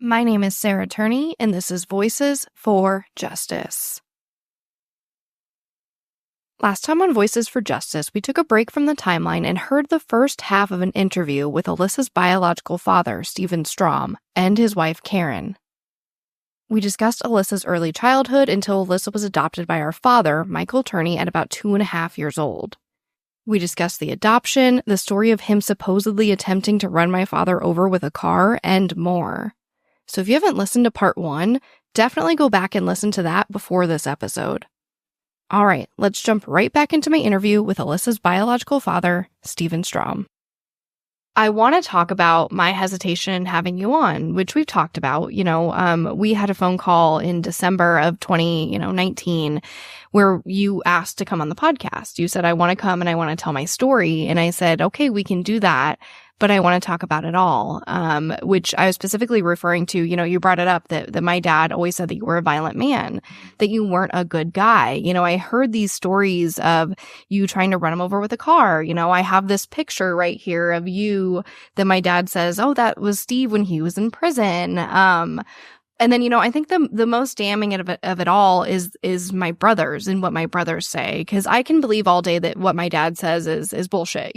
My name is Alissa Turney, and this is Voices for Justice. Last time on Voices for Justice, we took a break from the timeline and heard the first half of an interview with Alyssa's biological father, Strahm, and his wife, Karen. We discussed Alyssa's early childhood until Alissa was adopted by our father, Michael Turney, at about 2.5 years old. We discussed the adoption, the story of him supposedly attempting to run my father over with a car, and more. So if you haven't listened to part 1, definitely go back and listen to that before this episode. All right, let's jump right back into my interview with Alyssa's biological father, Strahm. I want to talk about my hesitation in having you on, which we've talked about. We had a phone call in December of 2019 where you asked to come on the podcast. You said, I want to come and I want to tell my story. And I said, okay, we can do that, but I want to talk about it all, which I was specifically referring to. You brought it up that my dad always said that you were a violent man, that you weren't a good guy. I heard these stories of you trying to run him over with a car. I have this picture right here of you that my dad says, oh, that was Steve when he was in prison. And then, I think the most damning of it all is my brothers and what my brothers say, because I can believe all day that what my dad says is bullshit.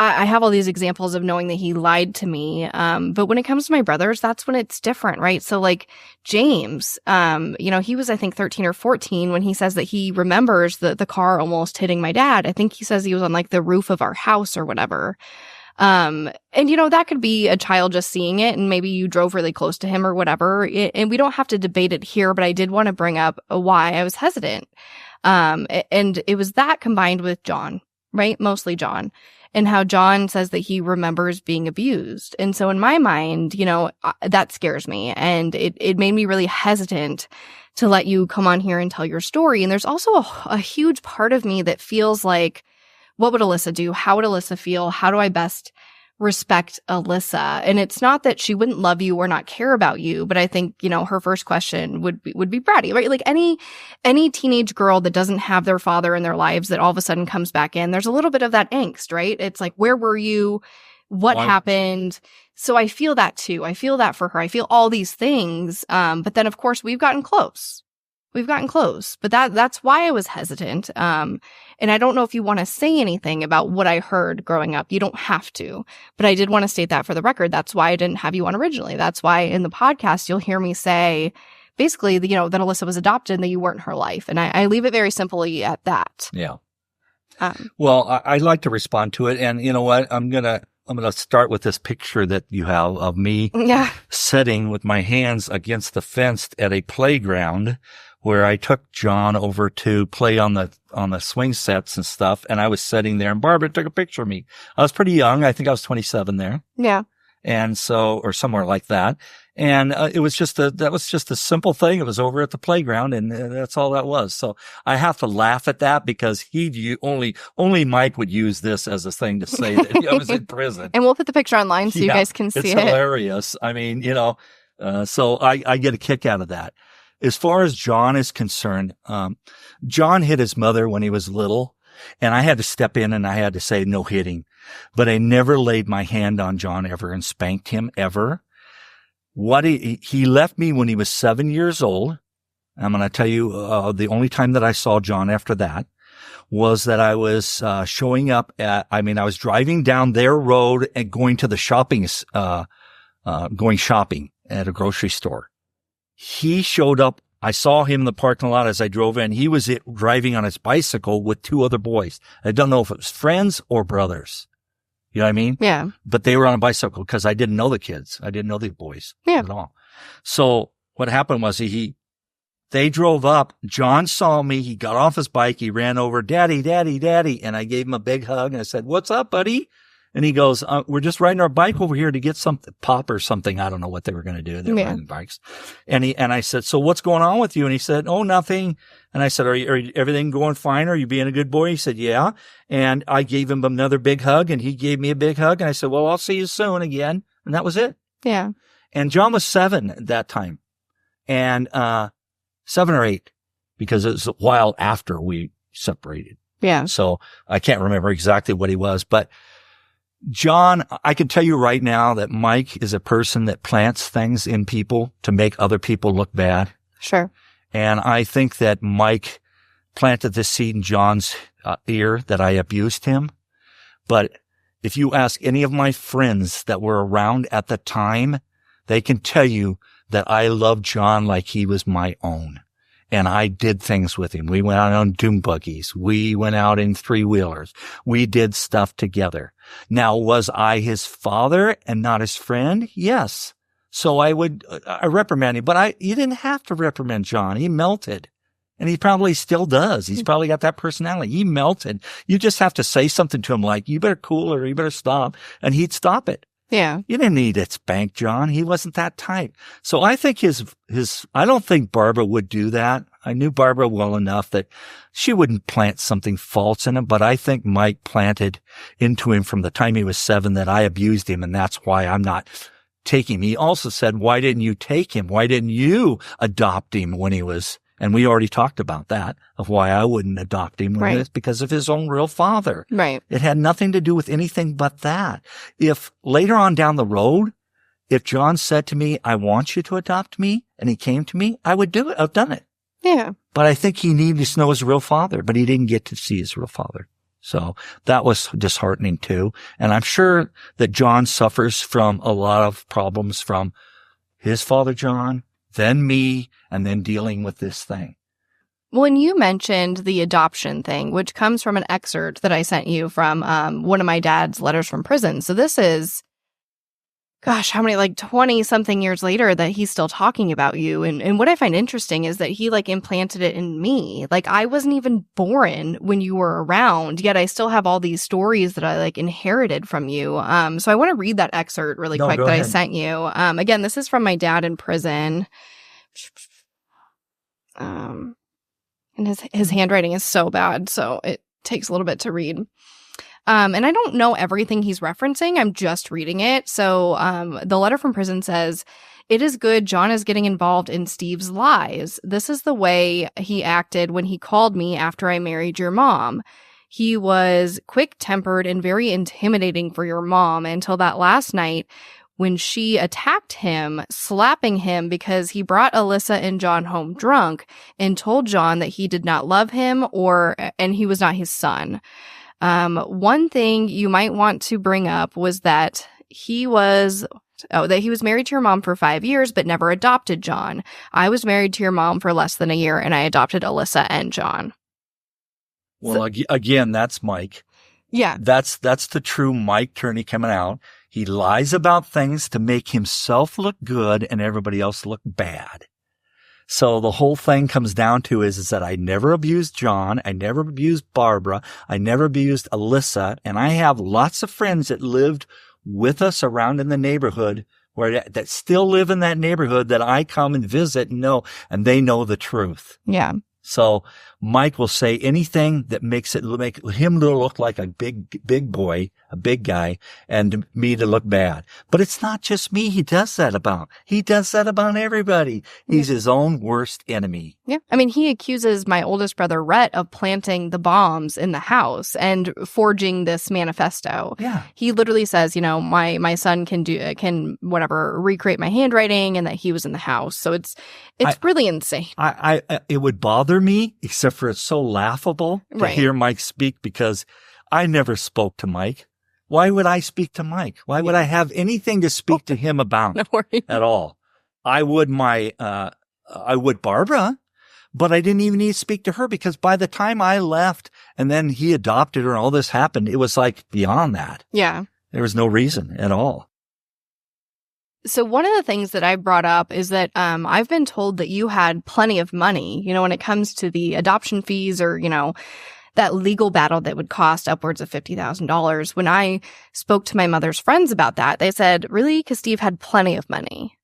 I have all these examples of knowing that he lied to me. But when it comes to my brothers, that's when it's different, right? So like James, he was, I think 13 or 14 when he says that he remembers the car almost hitting my dad. I think he says he was on like the roof of our house or whatever. And that could be a child just seeing it and maybe you drove really close to him or whatever. And we don't have to debate it here, but I did want to bring up why I was hesitant. And it was that combined with John, right? Mostly John. And how John says that he remembers being abused. And so in my mind, that scares me. And it made me really hesitant to let you come on here and tell your story. And there's also a huge part of me that feels like, what would Alissa do? How would Alissa feel? How do I best respect Alissa? And it's not that she wouldn't love you or not care about you, but I think, her first question would be bratty, right? Like any teenage girl that doesn't have their father in their lives that all of a sudden comes back in, there's a little bit of that angst, right? It's like, where were you? What happened? So I feel that too. I feel that for her. I feel all these things. But then of course we've gotten close. But that's why I was hesitant. And I don't know if you want to say anything about what I heard growing up. You don't have to, but I did want to state that for the record. That's why I didn't have you on originally. That's why in the podcast, you'll hear me say basically, that Alissa was adopted and that you weren't her life. And I leave it very simply at that. Yeah. Well, I'd like to respond to it. And you know what? I'm going to start with this picture that you have of me sitting with my hands against the fence at a playground where I took John over to play on the swing sets and stuff. And I was sitting there and Barbara took a picture of me. I was pretty young. I think I was 27 there. Yeah. And so, or somewhere like that. And that was just a simple thing. It was over at the playground and that's all that was. So I have to laugh at that because only Mike would use this as a thing to say that I was in prison. And we'll put the picture online so you guys can see it. It's hilarious. I mean, so I get a kick out of that. As far as John is concerned, John hit his mother when he was little and I had to step in and I had to say no hitting, but I never laid my hand on John ever and spanked him ever. He left me when he was 7 years old. I'm going to tell you, the only time that I saw John after that was that I was, showing up I was driving down their road and going to the going shopping at a grocery store. He showed up. I saw him in the parking lot as I drove in. He was driving on his bicycle with 2 other boys. I don't know if it was friends or brothers. You know what I mean? Yeah. But they were on a bicycle because I didn't know the kids. I didn't know the boys at all. So what happened was they drove up. John saw me. He got off his bike. He ran over, Daddy, Daddy, Daddy. And I gave him a big hug and I said, what's up, buddy? And he goes, we're just riding our bike over here to get something, pop or something. I don't know what they were going to do. They were riding bikes. And I said, so what's going on with you? And he said, oh, nothing. And I said, are everything going fine? Are you being a good boy? He said, yeah. And I gave him another big hug and he gave me a big hug. And I said, well, I'll see you soon again. And that was it. Yeah. And John was 7 at that time and, 7 or 8 because it was a while after we separated. Yeah. So I can't remember exactly what he was, but John, I can tell you right now that Mike is a person that plants things in people to make other people look bad. Sure. And I think that Mike planted this seed in John's ear that I abused him. But if you ask any of my friends that were around at the time, they can tell you that I loved John like he was my own. And I did things with him. We went out on dune buggies. We went out in three-wheelers. We did stuff together. Now, was I his father and not his friend? Yes. So I reprimand him. But you didn't have to reprimand John. He melted. And he probably still does. He's probably got that personality. He melted. You just have to say something to him like, you better cool or you better stop. And he'd stop it. Yeah. You didn't need to spank John. He wasn't that type. So I think I don't think Barbara would do that. I knew Barbara well enough that she wouldn't plant something false in him, but I think Mike planted into him from the time he was 7 that I abused him, and that's why I'm not taking him. He also said, why didn't you take him? Why didn't you adopt him when he was, and we already talked about that, of why I wouldn't adopt him. Right. It's because of his own real father. Right. It had nothing to do with anything but that. If later on down the road, if John said to me, I want you to adopt me, and he came to me, I would do it. I've done it. Yeah. But I think he needed to know his real father, but he didn't get to see his real father. So that was disheartening too. And I'm sure that John suffers from a lot of problems from his father, John, then me, and then dealing with this thing. When you mentioned the adoption thing, which comes from an excerpt that I sent you from one of my dad's letters from prison. So this is, gosh, how many, like 20 something years later that he's still talking about you. And what I find interesting is that he like implanted it in me. Like I wasn't even born when you were around, yet I still have all these stories that I like inherited from you. So I want to read that excerpt really quick that I sent you. Again, this is from my dad in prison. And his handwriting is so bad, so it takes a little bit to read. And I don't know everything he's referencing. I'm just reading it. So the letter from prison says, "It is good John is getting involved in Steve's lies. This is the way he acted when he called me after I married your mom. He was quick-tempered and very intimidating for your mom until that last night when she attacked him, slapping him because he brought Alissa and John home drunk and told John that he did not love him and he was not his son. One thing you might want to bring up was that he was married to your mom for 5 years, but never adopted John. I was married to your mom for less than a year, and I adopted Alissa and John." Well, again, that's Mike. Yeah. That's the true Mike Turney coming out. He lies about things to make himself look good and everybody else look bad. So the whole thing comes down to is that I never abused John. I never abused Barbara. I never abused Alissa. And I have lots of friends that lived with us around in the neighborhood that still live in that neighborhood that I come and visit and know, and they know the truth. Yeah. So Mike will say anything that make him to look like a big boy, a big guy, and me to look bad. But it's not just me he does that about. He does that about everybody. He's his own worst enemy. Yeah. I mean, he accuses my oldest brother, Rhett, of planting the bombs in the house and forging this manifesto. Yeah. He literally says, my son can recreate my handwriting and that he was in the house. So it's really insane. It would bother me, except for it's so laughable to hear Mike speak, because I never spoke to Mike. Why would I speak to Mike? Why would I have anything to speak to him about at all? I would Barbara, but I didn't even need to speak to her, because by the time I left and then he adopted her and all this happened, it was like beyond that. Yeah. There was no reason at all. So one of the things that I brought up is that I've been told that you had plenty of money, when it comes to the adoption fees or, that legal battle that would cost upwards of $50,000. When I spoke to my mother's friends about that, they said, really? Because Steve had plenty of money.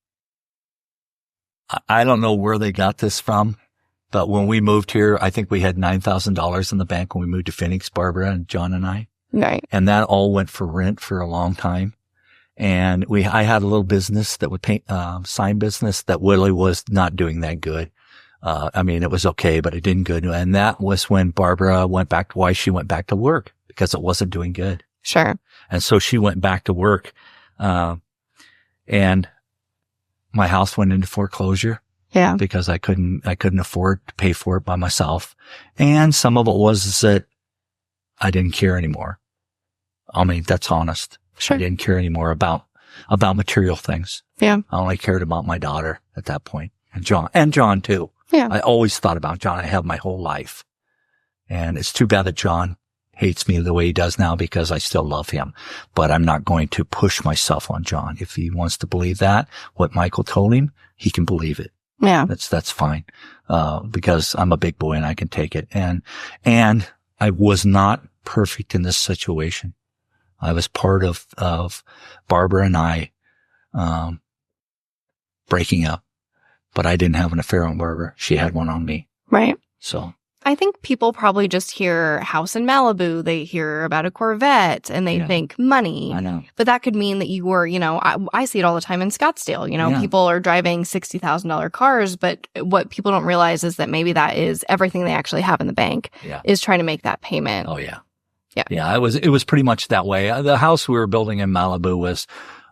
I don't know where they got this from, but when we moved here, I think we had $9,000 in the bank when we moved to Phoenix, Barbara and John and I. Right. And that all went for rent for a long time. And I had a little business that would paint, sign business that really was not doing that good. It was okay, but it didn't good. And that was when Barbara went back to work, because it wasn't doing good. Sure. And so she went back to work, and my house went into foreclosure. Yeah. Because I couldn't afford to pay for it by myself. And some of it was that I didn't care anymore. I mean, that's honest. Sure. I didn't care anymore about material things. Yeah. I only cared about my daughter at that point, and John too. Yeah. I always thought about John. I have my whole life. And it's too bad that John hates me the way he does now, because I still love him, but I'm not going to push myself on John. If he wants to believe that, what Michael told him, he can believe it. Yeah. That's fine. Because I'm a big boy and I can take it. And I was not perfect in this situation. I was part of Barbara and I, breaking up, but I didn't have an affair on Barbara. She had one on me. Right. So I think people probably just hear house in Malibu. They hear about a Corvette and they think money. I know. But that could mean that you were, I see it all the time in Scottsdale. People are driving $60,000 cars, but what people don't realize is that maybe that is everything they actually have in the bank is trying to make that payment. Oh, yeah. Yeah. Yeah. It was pretty much that way. The house we were building in Malibu was,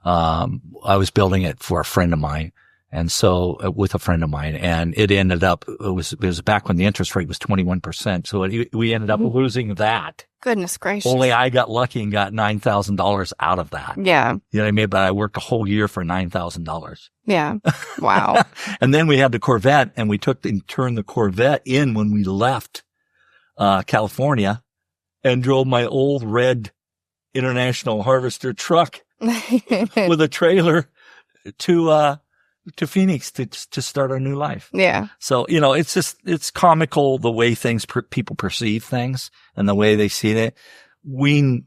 I was building it for a friend of mine. And so with a friend of mine, and it ended up, it was back when the interest rate was 21%. So we ended up losing that. Goodness gracious. Only I got lucky and got $9,000 out of that. Yeah. You know what I mean? But I worked a whole year for $9,000. Yeah. Wow. And then we had the Corvette, and we turned the Corvette in when we left, California, and drove my old red International Harvester truck with a trailer to Phoenix to start our new life. Yeah. So, it's comical the way people perceive things and the way they see it. We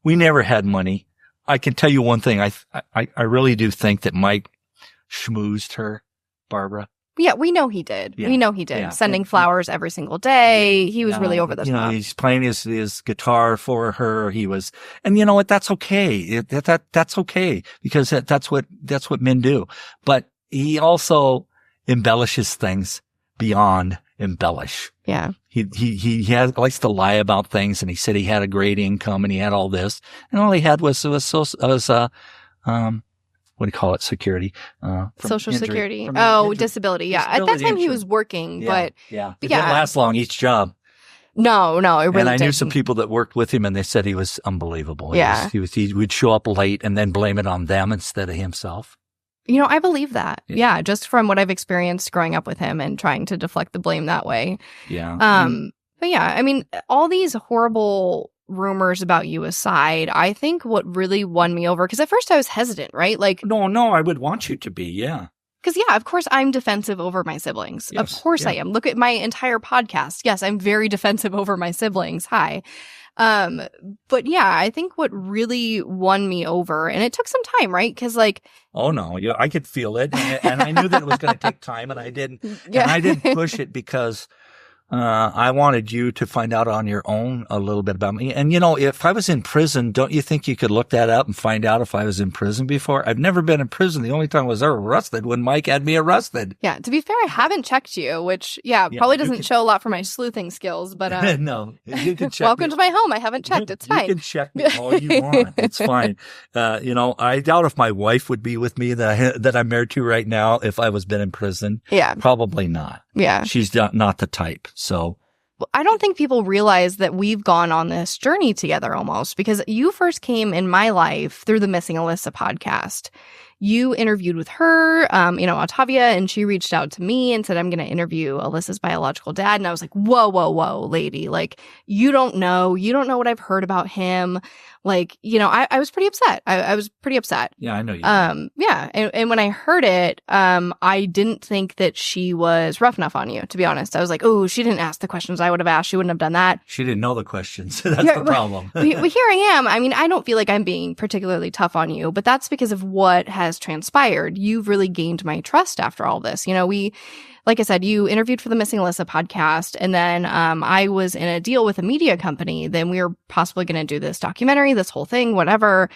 never had money. I can tell you one thing. I really do think that Mike schmoozed her, Barbara. Yeah, we know he did. Yeah. We know he did. Yeah. Sending flowers every single day. He was really over the top. He's playing his guitar for her. And you know what? That's okay. That's okay, because that's what men do. But he also embellishes things beyond embellish. Yeah. He likes to lie about things, and he said he had a great income and he had all this, and all he had was what do you call it? Security. Social injury, security. Injury. Disability. Yeah. At that time he was working, but it didn't last long each job. No, it really didn't. And I knew some people that worked with him, and they said he was unbelievable. Yeah. He would show up late and then blame it on them instead of himself. I believe that. Yeah. Just from what I've experienced growing up with him and trying to deflect the blame that way. Yeah. But yeah, I mean, all these horrible rumors about you aside, I think what really won me over, because at first I was hesitant, right? Like, no, I would want you to be, yeah. Because, of course I'm defensive over my siblings. Yes, of course I am. Look at my entire podcast. Yes, I'm very defensive over my siblings. Hi. But yeah, I think what really won me over, and it took some time, right? Because oh no, I could feel it, and I knew that it was going to take time, and I didn't. Yeah. And I didn't push it because I wanted you to find out on your own a little bit about me. And, if I was in prison, don't you think you could look that up and find out if I was in prison before? I've never been in prison. The only time I was ever arrested when Mike had me arrested. Yeah. To be fair, I haven't checked you, which, probably doesn't show a lot for my sleuthing skills, but, no, you can check. Welcome to my home. I haven't checked. It's fine. You can check me all you want. It's fine. I doubt if my wife would be with me that I'm married to right now if I was been in prison. Yeah. Probably not. Yeah. She's not the type. So I don't think people realize that we've gone on this journey together almost, because you first came in my life through the Missing Alissa podcast. You interviewed with her, Otavia, and she reached out to me and said, I'm going to interview Alissa's biological dad. And I was like, whoa, lady. Like, you don't know what I've heard about him. Like, I was pretty upset. I was pretty upset. Yeah, I know you. Yeah. And when I heard it, I didn't think that she was rough enough on you, to be honest. I was like, oh, she didn't ask the questions I would have asked. She wouldn't have done that. She didn't know the questions. That's the problem. But here I am. I mean, I don't feel like I'm being particularly tough on you, but that's because of what has transpired. You've really gained my trust after all this. Like I said, you interviewed for the Missing Alissa podcast, and then I was in a deal with a media company. Then we were possibly going to do this documentary, this whole thing, whatever.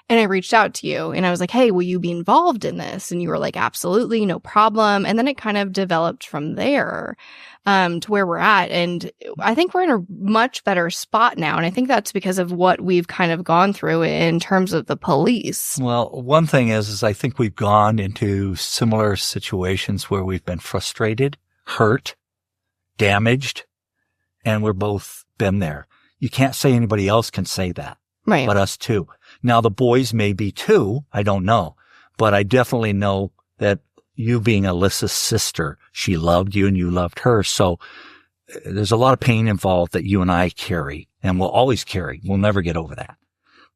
And I reached out to you and I was like, hey, will you be involved in this? And you were like, absolutely, no problem. And then it kind of developed from there to where we're at. And I think we're in a much better spot now. And I think that's because of what we've kind of gone through in terms of the police. Well, one thing is I think we've gone into similar situations where we've been frustrated, hurt, damaged, and we're both been there. You can't say anybody else can say that. Right. But us too. Now the boys may be too. I don't know, but I definitely know that you being Alyssa's sister, she loved you and you loved her. So there's a lot of pain involved that you and I carry and will always carry. We'll never get over that.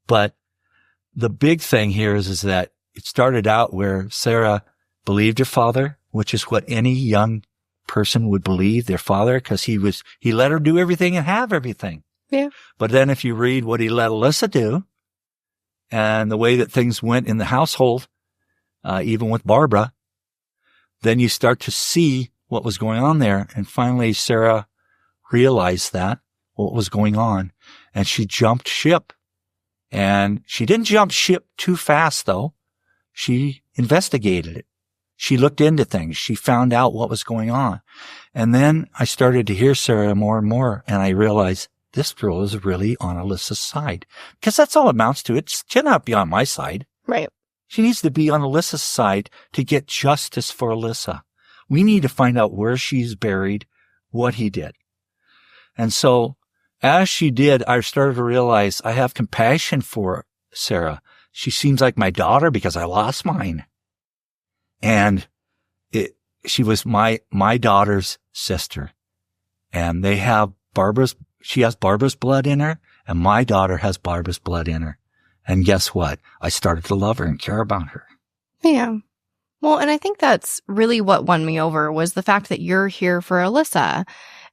But the big thing here is that it started out where Sarah believed her father, which is what any young person would believe their father, because he let her do everything and have everything. Yeah. But then if you read what he let Alissa do and the way that things went in the household, even with Barbara, then you start to see what was going on there. And finally, Sarah realized that what was going on and she jumped ship. And she didn't jump ship too fast, though. She investigated it. She looked into things. She found out what was going on. And then I started to hear Sarah more and more. And I realized this girl is really on Alyssa's side, because that's all it amounts to. She cannot be on my side. Right. She needs to be on Alyssa's side to get justice for Alissa. We need to find out where she's buried, what he did. And so as she did, I started to realize I have compassion for Sarah. She seems like my daughter because I lost mine. And she was my daughter's sister. And she has Barbara's blood in her, and my daughter has Barbara's blood in her. And guess what? I started to love her and care about her. Yeah. Well, and I think that's really what won me over was the fact that you're here for Alissa.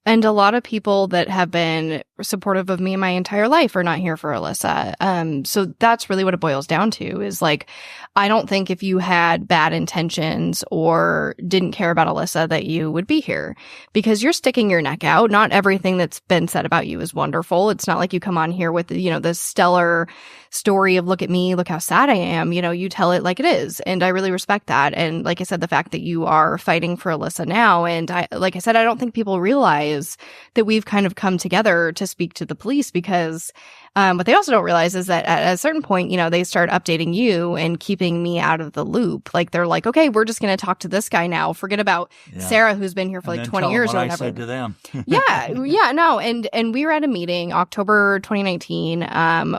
And a lot of people that have been supportive of me my entire life are not here for Alissa. So that's really what it boils down to is like, I don't think if you had bad intentions or didn't care about Alissa that you would be here because you're sticking your neck out. Not everything that's been said about you is wonderful. It's not like you come on here with, this stellar story of look at me, look how sad I am. You tell it like it is. And I really respect that. And like I said, the fact that you are fighting for Alissa now. And like I said, I don't think people realize that we've kind of come together to speak to the police because what they also don't realize is that at a certain point, they start updating you and keeping me out of the loop. Like they're like, okay, we're just going to talk to this guy now. Forget about Sarah, who's been here for like 20 years or whatever. I said to them. No. And we were at a meeting October 2019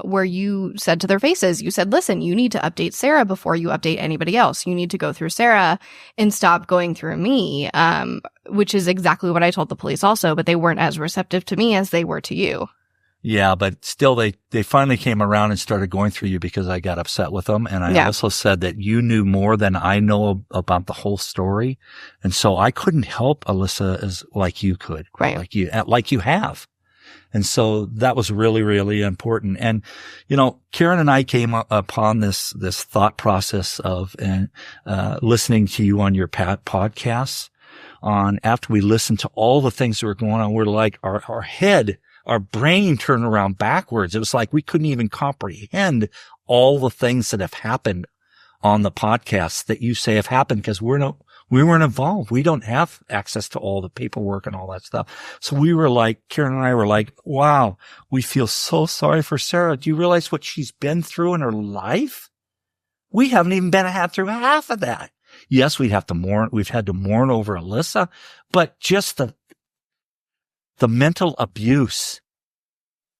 where you said to their faces, you said, listen, you need to update Sarah before you update anybody else. You need to go through Sarah and stop going through me, which is exactly what I told the police also, but they weren't as receptive to me as they were to you. Yeah, but still they finally came around and started going through you because I got upset with them. And I also said that you knew more than I know about the whole story. And so I couldn't help Alissa as like you could, right? Like you have. And so that was really, really important. And, Karen and I came upon this thought process of, listening to you on your podcasts after we listened to all the things that were going on. We're like, our brain turned around backwards. It was like we couldn't even comprehend all the things that have happened on the podcast that you say have happened because we weren't involved. We don't have access to all the paperwork and all that stuff. So we were like, Karen and I were like, wow, we feel so sorry for Sarah. Do you realize what she's been through in her life? We haven't even had through half of that. Yes, we've had to mourn over Alissa, but just the mental abuse,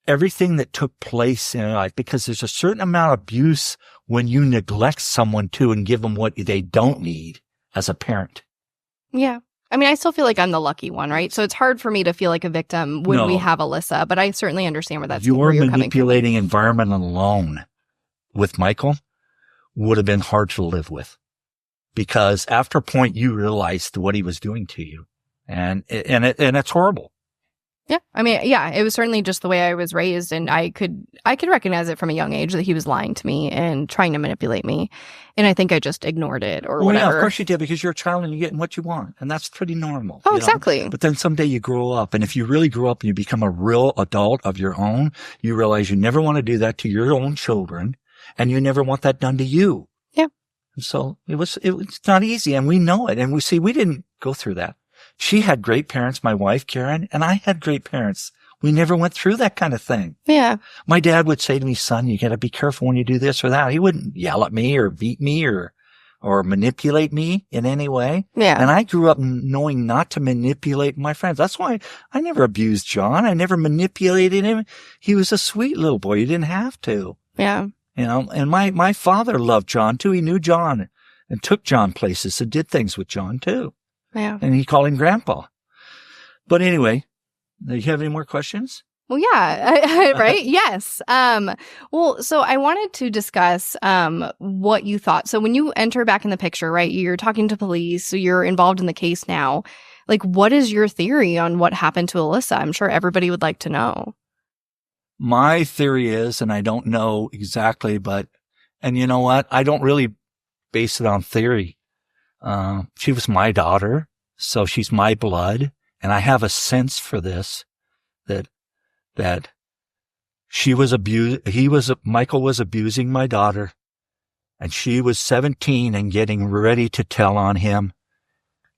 everything that took place in life, because there's a certain amount of abuse when you neglect someone too and give them what they don't need as a parent. Yeah. I mean, I still feel like I'm the lucky one, right? So it's hard for me to feel like a victim when we have Alissa, but I certainly understand where you're manipulating environment alone with Michael would have been hard to live with because after a point you realized what he was doing to you and it's horrible. Yeah. I mean, it was certainly just the way I was raised, and I could recognize it from a young age that he was lying to me and trying to manipulate me. And I think I just ignored it or whatever. Yeah, of course you did, because you're a child and you're getting what you want, and that's pretty normal. Oh, exactly. But then someday you grow up, and if you really grow up and you become a real adult of your own, you realize you never want to do that to your own children. and you never want that done to you. Yeah. And so it was not easy, and we know it. And we didn't go through that. She had great parents, my wife, Karen, and I had great parents. We never went through that kind of thing. Yeah. My dad would say to me, son, you got to be careful when you do this or that. He wouldn't yell at me or beat me or manipulate me in any way. Yeah. And I grew up knowing not to manipulate my friends. That's why I never abused John. I never manipulated him. He was a sweet little boy. You didn't have to. Yeah. You know, and my father loved John too. He knew John and took John places and did things with John too. Yeah. And he called him Grandpa. But anyway, do you have any more questions? Well, yeah, right? Yes. Well, so I wanted to discuss what you thought. So when you enter back in the picture, right, you're talking to police, so you're involved in the case now. Like, what is your theory on what happened to Alissa? I'm sure everybody would like to know. My theory is, and I don't know exactly, and you know what? I don't really base it on theory. She was my daughter, so she's my blood. And I have a sense for this, that she was Michael was abusing my daughter, and she was 17 and getting ready to tell on him,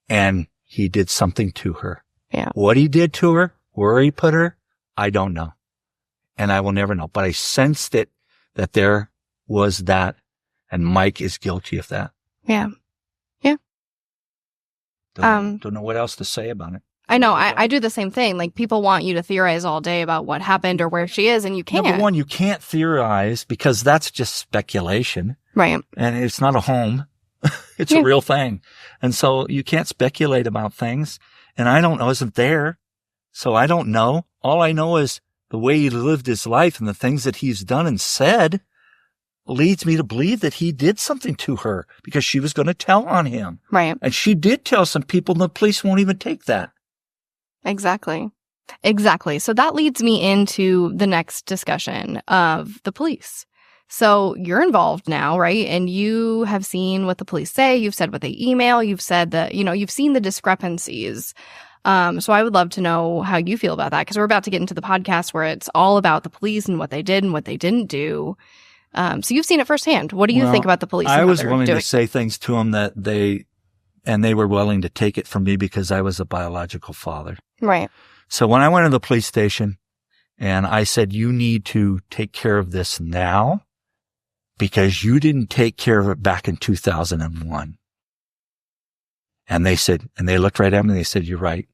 and he did something to her. Yeah. What he did to her, where he put her, I don't know. And I will never know. But I sensed it, that there was that, and Mike is guilty of that. Yeah. Yeah. Don't know what else to say about it. I know. I do the same thing. Like, people want you to theorize all day about what happened or where she is, and you can't. Number one, you can't theorize because that's just speculation. Right. And it's not a home. It's a real thing. And so you can't speculate about things. And I don't know, isn't there. So I don't know. All I know is the way he lived his life and the things that he's done and said leads me to believe that he did something to her because she was going to tell on him. Right. And she did tell some people, and the police won't even take that. Exactly. So that leads me into the next discussion of the police. So you're involved now, right? And you have seen what the police say. You've said what they email. You've said that, you've seen the discrepancies. So I would love to know how you feel about that, because we're about to get into the podcast where it's all about the police and what they did and what they didn't do. So you've seen it firsthand. What do you think about the police? I was willing to say things to them that they were willing to take it from me because I was a biological father. Right. So when I went to the police station and I said, you need to take care of this now because you didn't take care of it back in 2001. And they said, and they looked right at me and they said, you're right.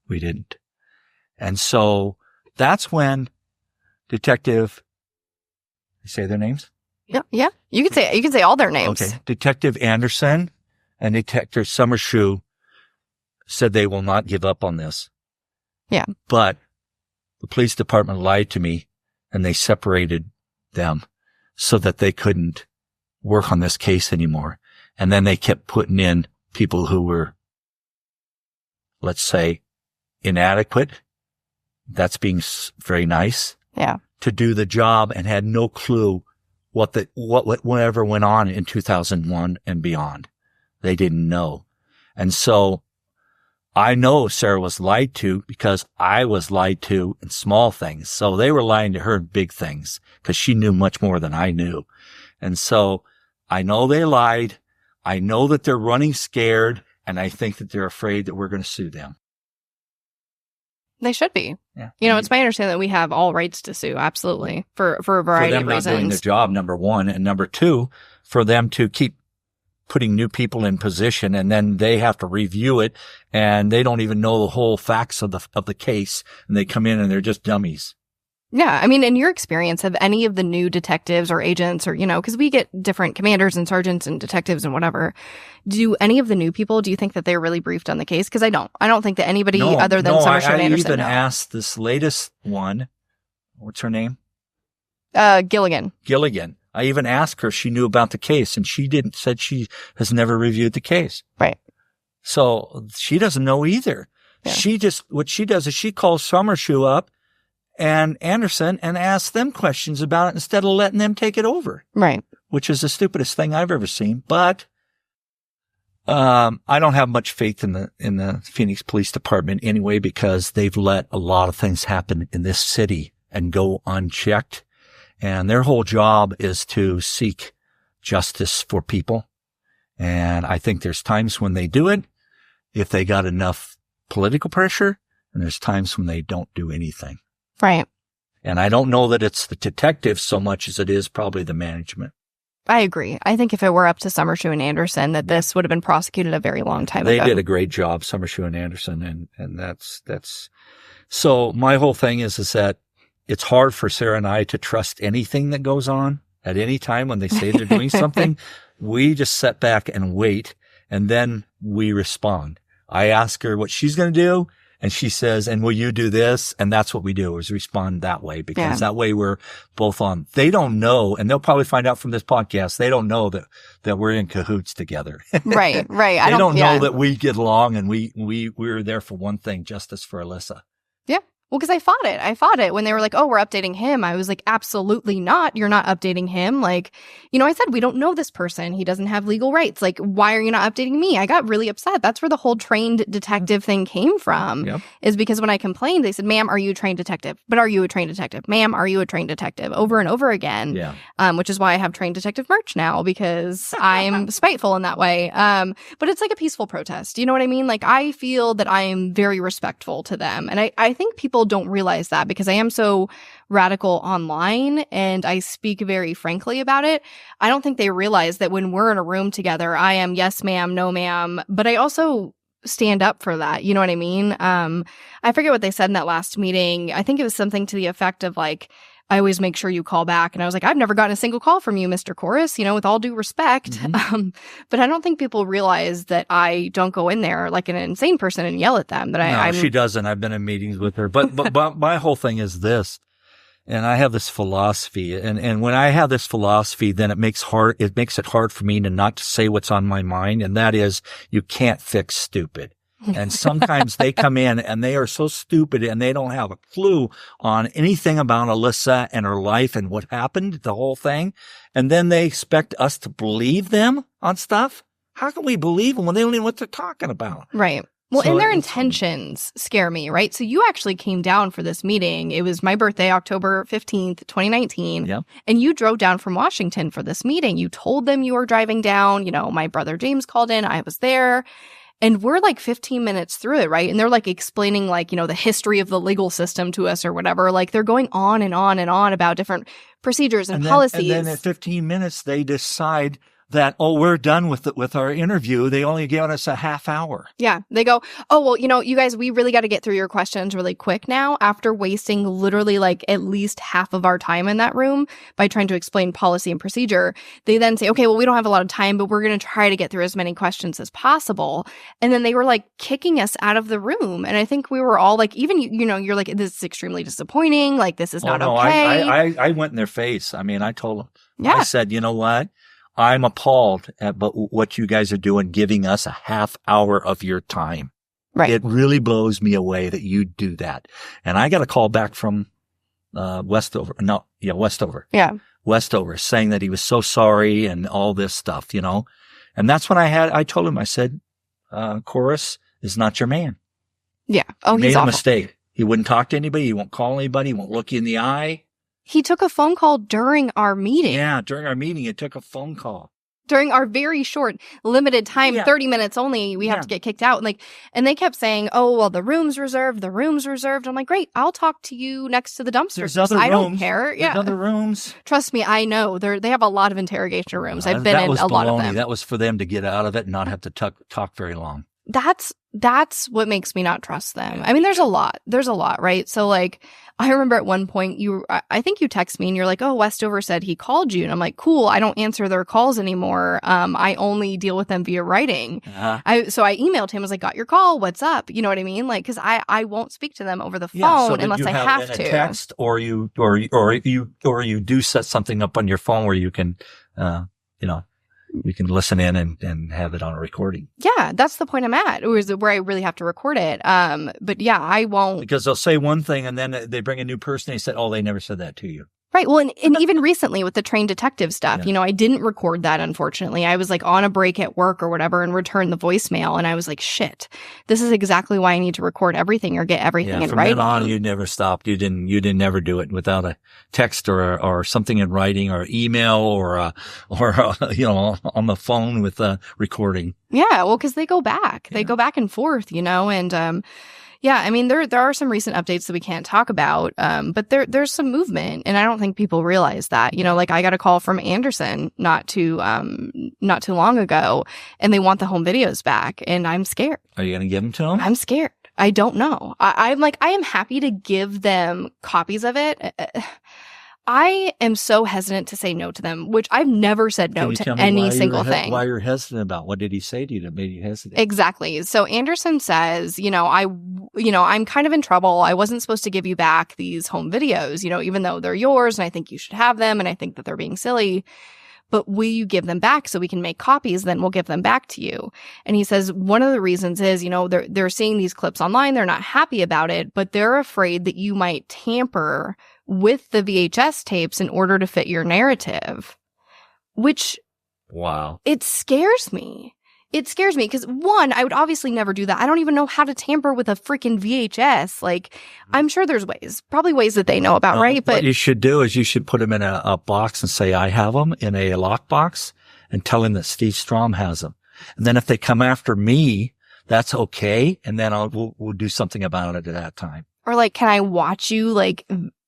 We didn't. And so that's when Detective, you say their names? Yeah. You can say all their names. Okay. Detective Anderson and Detective Summershoe said they will not give up on this. Yeah. But the police department lied to me and they separated them so that they couldn't work on this case anymore. And then they kept putting in people who were, let's say, inadequate. That's being very nice. Yeah. To do the job and had no clue whatever went on in 2001 and beyond. They didn't know. And so I know Sarah was lied to because I was lied to in small things. So they were lying to her in big things because she knew much more than I knew. And so I know they lied. I know that they're running scared, and I think that they're afraid that we're going to sue them. They should be. Yeah. It's my understanding that we have all rights to sue, absolutely, for a variety of reasons. For them not doing their job, number one, and number two, for them to keep putting new people in position, and then they have to review it, and they don't even know the whole facts of the case, and they come in and they're just dummies. Yeah. I mean, in your experience, have any of the new detectives or agents or, because we get different commanders and sergeants and detectives and whatever, do any of the new people, do you think that they're really briefed on the case? Because I don't think that anybody other than Summershoe and Anderson. I even asked this latest one, what's her name? Gilligan. I even asked her if she knew about the case, and she said she has never reviewed the case. Right. So she doesn't know either. Yeah. What she does is she calls Summershoe up and Anderson and asks them questions about it instead of letting them take it over. Right. Which is the stupidest thing I've ever seen. But I don't have much faith in the Phoenix Police Department anyway, because they've let a lot of things happen in this city and go unchecked. And their whole job is to seek justice for people. And I think there's times when they do it if they got enough political pressure, and there's times when they don't do anything. Right. And I don't know that it's the detectives so much as it is probably the management. I agree. I think if it were up to Summershoe and Anderson, that this would have been prosecuted a very long time ago. They did a great job, Summershoe and Anderson, and that's so my whole thing is that it's hard for Sarah and I to trust anything that goes on at any time when they say they're doing something. We just sit back and wait, and then we respond. I ask her what she's going to do, and she says, and will you do this? And that's what we do, is respond that way, because that way we're both on. They don't know, and they'll probably find out from this podcast, they don't know that we're in cahoots together. Right. They don't know that we get along, and we're there for one thing, justice for Alissa. Yeah. Well, because I fought it when they were like, oh, we're updating him. I was like, absolutely not. You're not updating him. Like, I said, we don't know this person. He doesn't have legal rights. Like, why are you not updating me? I got really upset. That's where the whole trained detective thing came from, is because when I complained, they said, ma'am, are you a trained detective? But are you a trained detective? Ma'am, are you a trained detective? Over and over again. Yeah. Which is why I have trained detective merch now, because I'm spiteful in that way. But it's like a peaceful protest. You know what I mean? Like, I feel that I am very respectful to them. And I think people don't realize that, because I am so radical online and I speak very frankly about it. I don't think they realize that when we're in a room together, I am yes ma'am, no ma'am, but I also stand up for that. You know what I mean? I forget what they said in that last meeting. I think it was something to the effect of like, I always make sure you call back. And I was like, I've never gotten a single call from you, Mr. Chorus, with all due respect. Mm-hmm. But I don't think people realize that I don't go in there like an insane person and yell at them. That she doesn't. I've been in meetings with her. But my whole thing is this, and I have this philosophy. And when I have this philosophy, then it makes it hard for me to not say what's on my mind. And that is, you can't fix stupid. And sometimes they come in and they are so stupid and they don't have a clue on anything about Alissa and her life and what happened, the whole thing. And then they expect us to believe them on stuff. How can we believe them when they don't even know what they're talking about? Right. Well, and their intentions scare me, right? So you actually came down for this meeting. It was my birthday, October 15th, 2019. Yeah. And you drove down from Washington for this meeting. You told them you were driving down. My brother James called in. I was there. And we're like 15 minutes through it, right? And they're like explaining like, the history of the legal system to us or whatever. Like they're going on and on and on about different procedures and policies. And then at 15 minutes, they decide that, we're done with our interview. They only gave us a half hour. Yeah. They go, oh, well, you guys, we really got to get through your questions really quick now, after wasting literally like at least half of our time in that room by trying to explain policy and procedure. They then say, okay, well, we don't have a lot of time, but we're going to try to get through as many questions as possible. And then they were like kicking us out of the room. And I think we were all like, even, you're like, this is extremely disappointing. Like, this is not okay. I went in their face. I mean, I told them, yeah. I said, you know what? I'm appalled at what you guys are doing, giving us a half hour of your time. Right. It really blows me away that you do that. And I got a call back from Westover. Yeah. Westover, saying that he was so sorry and all this stuff, And that's when I told him, I said, Chorus is not your man. Yeah. Oh, he he's made awful. a mistake. He wouldn't talk to anybody. He won't call anybody. He won't look you in the eye. He took a phone call during our meeting. Yeah, during our meeting, he took a phone call. During our very short, limited time, 30 minutes only, we have to get kicked out. And they kept saying, oh, well, the room's reserved. I'm like, great, I'll talk to you next to the dumpster. There's other rooms. I don't care. There's other rooms. Trust me, I know. They have a lot of interrogation rooms. I've been in a lot of them. That was for them to get out of it and not have to talk very long. That's what makes me not trust them. I mean, there's a lot, right? So like, I remember at one point I think you text me and you're like, oh, Westover said he called you. And I'm like, cool, I don't answer their calls anymore. I only deal with them via writing. Uh-huh. So I emailed him, I was like, got your call, what's up? You know what I mean? Like, cause I won't speak to them over the phone unless I have to. Text or you do set something up on your phone where you can, we can listen in and have it on a recording. Yeah, that's the point I'm at, or is it where I really have to record it? But yeah, I won't. Because they'll say one thing and then they bring a new person and they said, oh, they never said that to you. Right. Well, and even recently with the trained detective stuff, I didn't record that, unfortunately. I was like on a break at work or whatever and returned the voicemail. And I was like, shit, this is exactly why I need to record everything or get everything in writing. From then on, you never stopped. You didn't ever do it without a text or something in writing or email or on the phone with recording. Yeah. Well, because they go back. They go back and forth, and yeah, I mean, there are some recent updates that we can't talk about, but there's some movement, and I don't think people realize that. Like I got a call from Anderson not too long ago, and they want the home videos back, and I'm scared. Are you going to give them to them? I'm scared. I don't know. I'm like, I am happy to give them copies of it. I am so hestant to say no to them, which I've never said no to any single thing. Why you're hesitant about? What did he say to you that made you hesitant? Exactly. So Anderson says, I'm kind of in trouble. I wasn't supposed to give you back these home videos, even though they're yours and I think you should have them and I think that they're being silly. But will you give them back so we can make copies? Then we'll give them back to you. And he says one of the reasons is, they're seeing these clips online. They're not happy about it, but they're afraid that you might tamper with the VHS tapes in order to fit your narrative, which, wow, it scares me. It scares me because, one, I would obviously never do that. I don't even know how to tamper with a freaking VHS. Like, I'm sure there's ways, probably ways that they know about, right? But what you should do is you should put them in a box and say, I have them in a lockbox, and tell him that Steve Strahm has them. And then if they come after me, that's okay. And then we'll do something about it at that time. Or like, can I watch you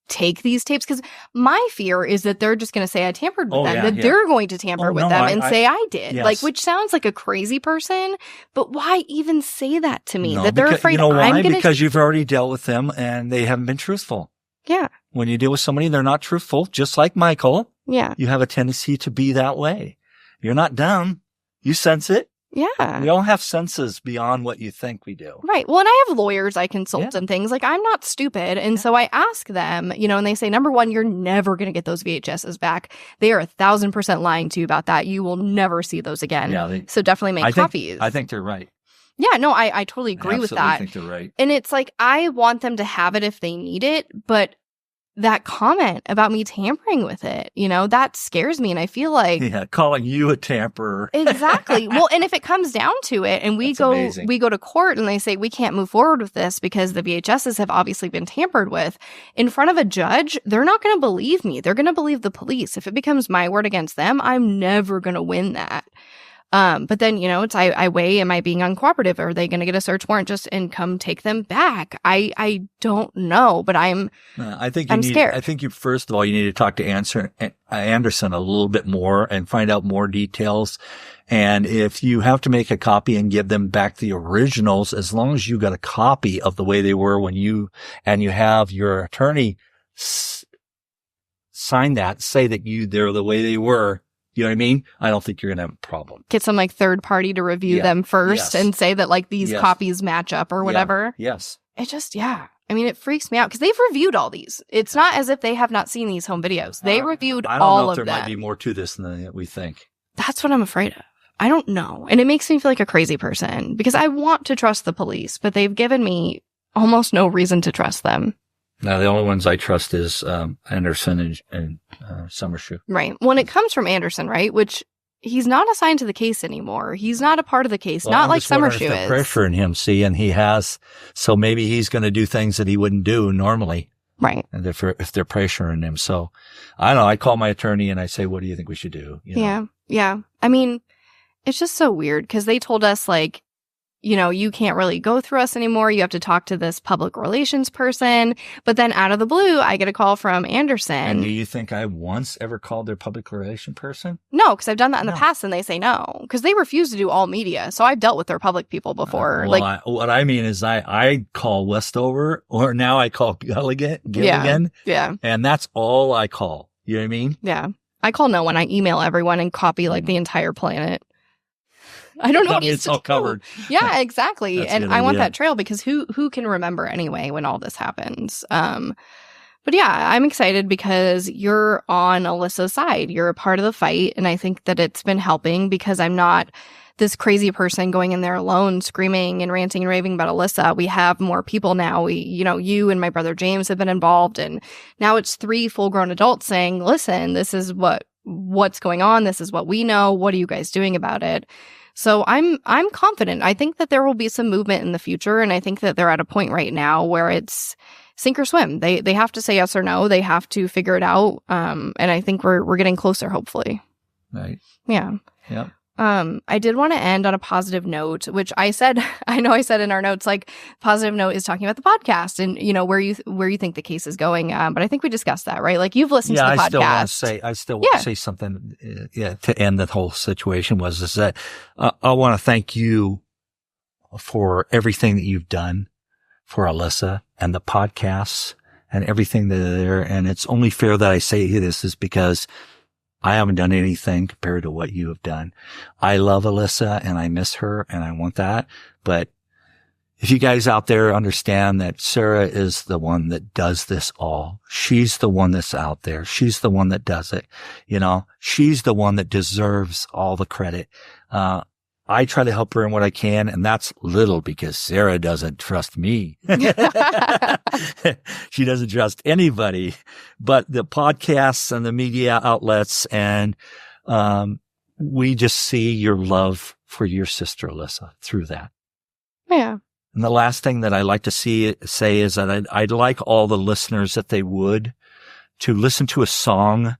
take these tapes? Because my fear is that they're just going to say I tampered with them, they're going to tamper with them and say I did. Yes. Which sounds like a crazy person, but why even say that to me? That they're afraid I'm going to... Because you've already dealt with them and they haven't been truthful. Yeah. When you deal with somebody, they're not truthful, just like Michael. Yeah. You have a tendency to be that way. You're not dumb. You sense it. Yeah. We all have senses beyond what you think we do. Right. Well, and I have lawyers I consult and things. Like, I'm not stupid. And so I ask them, and they say, number one, you're never going to get those VHSs back. They are 1,000% lying to you about that. You will never see those again. Yeah, so definitely make copies. I think they're right. Yeah, no, I totally agree with that. I think they're right. And it's like, I want them to have it if they need it, but that comment about me tampering with it, that scares me. And I feel like... Yeah, calling you a tamperer. Exactly. Well, and if it comes down to it and we go to court and they say we can't move forward with this because the VHSs have obviously been tampered with, in front of a judge, they're not going to believe me. They're going to believe the police. If it becomes my word against them, I'm never going to win that. But then, it's, I weigh, am I being uncooperative? Are they going to get a search warrant and come take them back? I don't know, but I'm scared. I think first of all, you need to talk to Anderson a little bit more and find out more details. And if you have to make a copy and give them back the originals, as long as you got a copy of the way they were when you have your attorney sign that, say that they're the way they were. You know what I mean? I don't think you're going to have a problem. Get some third party to review them first and say that these copies match up or whatever. Yeah. Yes. It just, I mean, it freaks me out because they've reviewed all these. It's not as if they have not seen these home videos. They reviewed all of them. I don't know if there might be more to this than we think. That's what I'm afraid of. I don't know. And it makes me feel like a crazy person because I want to trust the police, but they've given me almost no reason to trust them. Now, the only ones I trust is Anderson and Summershoe. Right. When it comes from Anderson, right, which he's not assigned to the case anymore. He's not a part of the case, not like Summershoe is. Pressure in him, and he has. So maybe he's going to do things that he wouldn't do normally. Right. And if they're pressuring him. So I don't know. I call my attorney and I say, what do you think we should do? Yeah. Yeah. I mean, it's just so weird because they told us you can't really go through us anymore. You have to talk to this public relations person. But then out of the blue, I get a call from Anderson. And do you think I once ever called their public relation person? No, because I've done that in the past and they say no. Because they refuse to do all media. So I've dealt with their public people before. What I mean is I call Westover or now I call Gilligan. Yeah. And that's all I call. You know what I mean? Yeah. I call no one. I email everyone and copy the entire planet. I don't know what it's all covered. Yeah, exactly. And I want that trail because who can remember anyway when all this happens? But But yeah, I'm excited because you're on Alyssa's side. You're a part of the fight. And I think that it's been helping because I'm not this crazy person going in there alone, screaming and ranting and raving about Alissa. We have more people now. You and my brother James have been involved. And now it's 3 full-grown adults saying, listen, this is what's going on. This is what we know. What are you guys doing about it? So I'm confident. I think that there will be some movement in the future. And I think that they're at a point right now where it's sink or swim. They have to say yes or no. They have to figure it out. And I think we're getting closer, hopefully. Right. Yeah. Yeah. I did want to end on a positive note, which I know I said in our notes, like, positive note is talking about the podcast and, where you think the case is going. But I think we discussed that, right? Like, you've listened to the podcast. I still want to say something, to end the whole situation is that I want to thank you for everything that you've done for Alissa and the podcasts and everything that are there. And it's only fair that I say this is because I haven't done anything compared to what you have done. I love Alissa and I miss her and I want that. But if you guys out there understand that Sarah is the one that does this all, she's the one that's out there. She's the one that does it. She's the one that deserves all the credit. I try to help her in what I can, and that's little because Sarah doesn't trust me. She doesn't trust anybody. But the podcasts and the media outlets, and we just see your love for your sister, Alissa, through that. Yeah. And the last thing that I like to say is that I'd like all the listeners that they would to listen to a song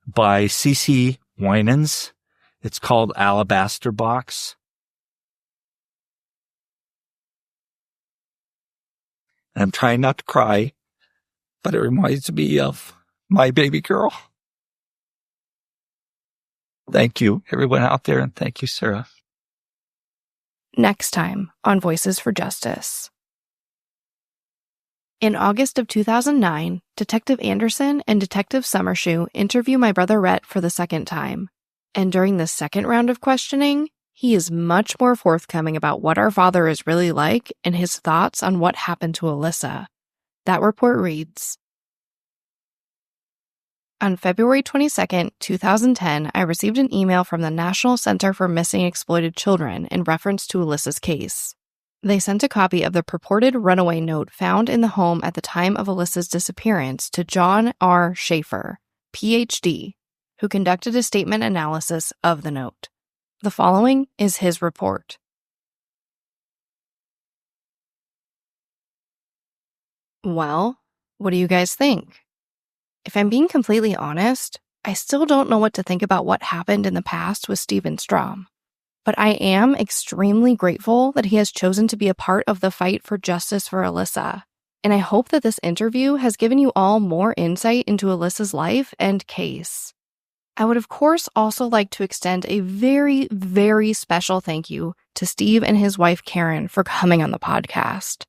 by CeCe Winans. It's called Alabaster Box. I'm trying not to cry, but it reminds me of my baby girl. Thank you, everyone out there, and thank you, Sarah. Next time on Voices for Justice. In August of 2009, Detective Anderson and Detective Summershoe interview my brother Rhett for the second time. And during the second round of questioning, he is much more forthcoming about what our father is really like and his thoughts on what happened to Alissa. That report reads, on February 22, 2010, I received an email from the National Center for Missing Exploited Children in reference to Alyssa's case. They sent a copy of the purported runaway note found in the home at the time of Alyssa's disappearance to John R. Schaefer, Ph.D., who conducted a statement analysis of the note. The following is his report. Well, what do you guys think? If I'm being completely honest, I still don't know what to think about what happened in the past with Stephen Strahm. But I am extremely grateful that he has chosen to be a part of the fight for justice for Alissa. And I hope that this interview has given you all more insight into Alyssa's life and case. I would, of course, also like to extend a very, very special thank you to Steve and his wife, Karen, for coming on the podcast.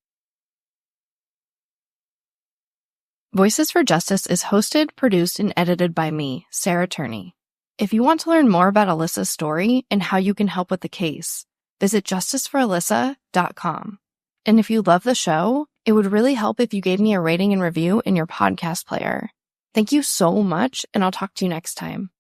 Voices for Justice is hosted, produced, and edited by me, Alissa Turney. If you want to learn more about Alyssa's story and how you can help with the case, visit justiceforalissa.com. And if you love the show, it would really help if you gave me a rating and review in your podcast player. Thank you so much, and I'll talk to you next time.